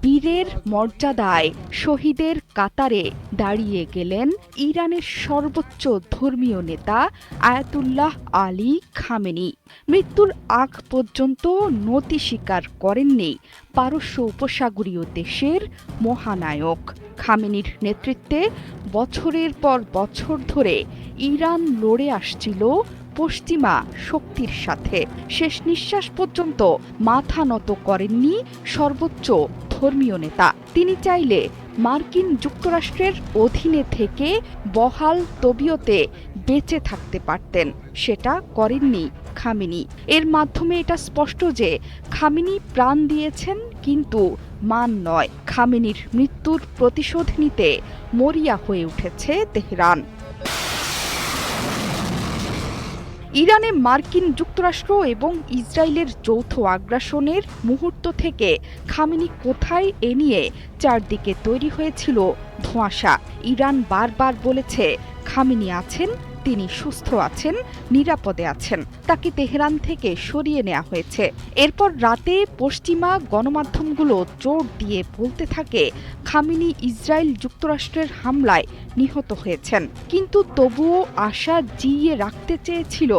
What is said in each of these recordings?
বীরের মর্যাদায় শহীদের কাতারে দাঁড়িয়ে গেলেন ইরানের সর্বোচ্চ ধর্মীয় নেতা আয়াতুল্লাহ আলী খামেনি। মৃত্যুর আগ পর্যন্ত নতি স্বীকার করেননি পারস্য উপসাগরীয় দেশের মহানায়ক। খামেনির নেতৃত্বে বছরের পর বছর ধরে ইরান লড়ে আসছিল পশ্চিমা শক্তির সাথে। শেষ নিঃশ্বাস পর্যন্ত মাথা নত করেননি সর্বোচ্চ ধর্মীয় নেতা। তিনি চাইলে মার্কিন যুক্তরাষ্ট্রের অধীনে থেকে বহাল তবিয়তে বেঁচে থাকতে পারতেন, সেটা করেননি খামেনি। এর মাধ্যমে এটা স্পষ্ট যে খামেনি প্রাণ দিয়েছেন কিন্তু মান নয়। খামেনির মৃত্যুর প্রতিশোধ নিতে মরিয়া হয়ে উঠেছে তেহরান। ইরানে মার্কিন যুক্তরাষ্ট্র এবং ইসরায়েলের যৌথ আগ্রাসনের মুহূর্ত থেকে খামেনি কোথায় এ নিয়ে চারদিকে তৈরি হয়েছিল ধোঁয়াশা। ইরান বারবার বলেছে খামেনি আছেন, তিনি সুস্থ আছেন, নিরাপদে আছেন, তাকে তেহরান থেকে সরিয়ে নেওয়া হয়েছে। এরপর রাতে পশ্চিমা গণমাধ্যমগুলো জোর দিয়ে বলতে থাকে খামেনি ইসরায়েল যুক্তরাষ্ট্রের হামলায় নিহত হয়েছেন। কিন্তু তবুও আশা জিইয়ে রাখতে চেয়েছিল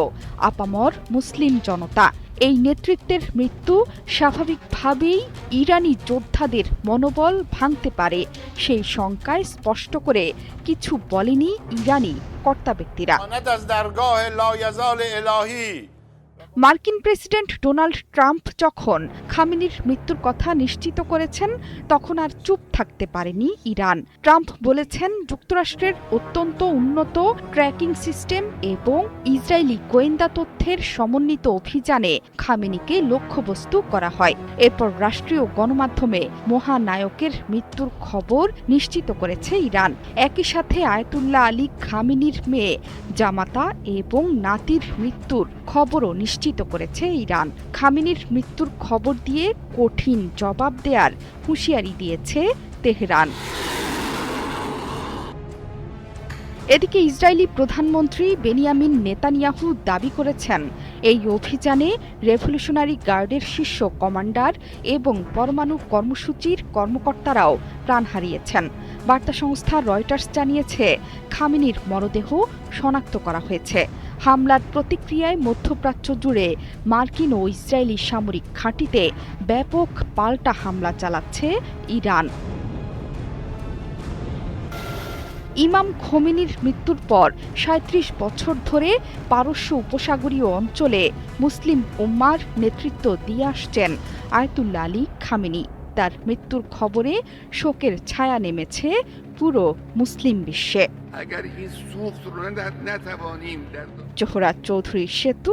আপামর মুসলিম জনতা। এই নেতৃত্বের মৃত্যু স্বাভাবিকভাবেই ইরানি যোদ্ধাদের মনোবল ভাঙতে পারে, সেই শঙ্কায় স্পষ্ট করে কিছু বলেনি ইরানি কর্তাব্যক্তিরা। মার্কিন প্রেসিডেন্ট ডোনাল্ড ট্রাম্প যখন খামেনির মৃত্যুর কথা নিশ্চিত করেছেন তখন আর চুপ থাকতে পারেনি ইরান। ট্রাম্প বলেছেন যুক্তরাষ্ট্রের অত্যন্ত উন্নত ট্র্যাকিং সিস্টেম এবং ইসরায়েলি গোয়েন্দা তথ্যের সমন্বিত অভিযানে খামেনিকে লক্ষ্যবস্তু করা হয়। এরপর রাষ্ট্রীয় গণমাধ্যমে মহানায়কের মৃত্যুর খবর নিশ্চিত করেছে ইরান। একই সাথে আয়াতুল্লাহ আলী খামেনির মেয়ে জামাতা এবং নাতির মৃত্যুর খবরও নিশ্চিত করেছে ইরান। খামেনির মৃত্যুর খবর দিয়ে কঠিন জবাব দেওয়ার হুঁশিয়ারি দিয়েছে তেহরান। এদিকে ইসরায়েলি প্রধানমন্ত্রী বেনিয়ামিন নেতানিয়াহু দাবি করেছেন এই অভিযানে রেভলিউশনারি গার্ডের শীর্ষ কমান্ডার এবং পরমাণু কর্মসূচির কর্মকর্তারাও প্রাণ হারিয়েছেন। বার্তা সংস্থা রয়টার্স জানিয়েছে খামেনির মরদেহ শনাক্ত করা হয়েছে। হামলার প্রতিক্রিয়ায় মধ্যপ্রাচ্য জুড়ে মার্কিন ও ইসরায়েলি সামরিক ঘাঁটিতে ব্যাপক পাল্টা হামলা চালাচ্ছে ইরান। ইমাম খোমেনির মৃত্যুর পর ৩৭ বছর ধরে পারস্য উপসাগরীয় অঞ্চলে মুসলিম উম্মার নেতৃত্ব দিয়ে আসছেন আয়াতুল্লাহ আলী খামেনি। তার মৃত্যুর খবরে শোকের ছায়া নেমেছে পুরো মুসলিম বিশ্বে। জোহরা চৌধুরী সেতু,